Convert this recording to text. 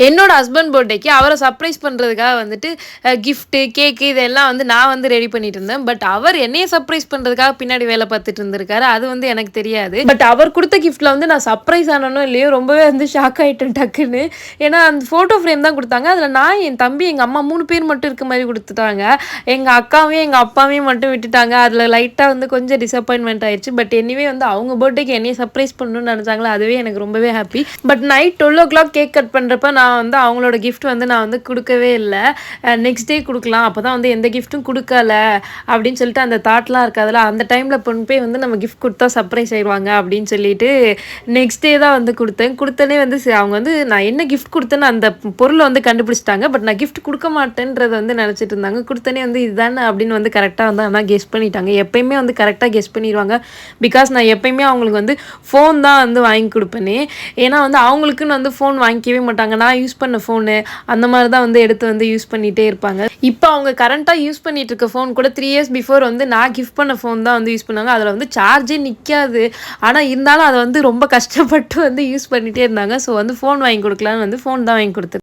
என்னோட ஹஸ்பண்ட் பர்த்டேக்கு அவரை சர்ப்ரைஸ் பண்ணுறதுக்காக வந்துட்டு கிஃப்ட்டு கேக்கு இதெல்லாம் வந்து நான் வந்து ரெடி பண்ணிட்டு இருந்தேன். பட் அவர் என்னைய சர்ப்ரைஸ் பண்ணுறதுக்காக பின்னாடி வேலை பார்த்துட்டு இருந்திருக்காரு. அது வந்து எனக்கு தெரியாது. பட் அவர் கொடுத்த கிஃப்ட்டில் வந்து நான் சர்ப்ரைஸ் ஆனனோ இல்லையோ ரொம்பவே வந்து ஷாக் ஆகிட்டேன் டக்குன்னு. ஏன்னா அந்த ஃபோட்டோ ஃப்ரேம் தான் கொடுத்தாங்க. அதில் நான், என் தம்பி, எங்கள் அம்மா 3 பேர் மட்டும் இருக்க மாதிரி கொடுத்துட்டாங்க. எங்கள் அக்காவையும் எங்கள் அப்பாவையும் மட்டும் விட்டுட்டாங்க. அதில் லைட்டாக வந்து கொஞ்சம் டிசப்பாயின்மெண்ட் ஆயிடுச்சு. பட் எனிவே வந்து அவங்க பர்த்டேக்கு என்னைய சர்ப்ரைஸ் பண்ணணும்னு நினச்சாங்களா, அதுவே எனக்கு ரொம்பவே happy. But night 12 o'clock cake cut பண்ணுறப்ப நான் வந்து அவங்களோட கிஃப்ட் வந்து நான் வந்து கொடுக்கவே இல்லை. நெக்ஸ்ட் டே கொடுக்கலாம், அப்போ தான் வந்து எந்த கிஃப்ட்டும் கொடுக்கல அப்படின்னு சொல்லிட்டு அந்த தாட்லாம் இருக்காதுல்ல. அந்த டைமில் பொண்ணு போய் வந்து நம்ம கிஃப்ட் கொடுத்தா சர்ப்ரைஸ் ஆயிடுவாங்க அப்படின்னு சொல்லிட்டு நெக்ஸ்ட் டே தான் வந்து கொடுத்தனே வந்து அவங்க வந்து நான் என்ன கிஃப்ட் கொடுத்தேன்னு அந்த பொருளை வந்து கண்டுபிடிச்சிட்டாங்க. பட் நான் கிஃப்ட் கொடுக்க மாட்டேன்றதை வந்து நினச்சிட்டு இருந்தாங்க. கொடுத்தனே வந்து இதுதானே அப்படின்னு வந்து கரெக்டாக வந்து ஆனால் கெஸ் பண்ணிட்டாங்க. எப்பயுமே வந்து கரெக்டாக கெஸ் பண்ணிடுவாங்க. பிகாஸ் நான் எப்பயுமே அவங்களுக்கு வந்து ஃபோன் தான் வந்து வாங்கி கொடுப்பேனே. ஏன்னா வந்து அவங்களுக்குன்னு வந்து ஃபோன் வாங்கிக்கவே மாட்டாங்க. நான் யூஸ் பண்ண ஃபோனு அந்த மாதிரி தான் வந்து எடுத்து வந்து யூஸ் பண்ணிகிட்டே இருப்பாங்க. இப்போ அவங்க கரண்ட்டாக யூஸ் பண்ணிட்டு இருக்க ஃபோன் கூட 3 years பிஃபோர் வந்து நான் கிஃப்ட் பண்ண ஃபோன் தான் வந்து யூஸ் பண்ணாங்க. அதில் வந்து சார்ஜே நிற்காது. ஆனால் இருந்தாலும் அதை வந்து ரொம்ப கஷ்டப்பட்டு வந்து யூஸ் பண்ணிகிட்டே இருந்தாங்க. ஸோ வந்து ஃபோன் வாங்கி கொடுக்கலான்னு வந்து ஃபோன் தான் வாங்கி கொடுத்துருக்கேன்.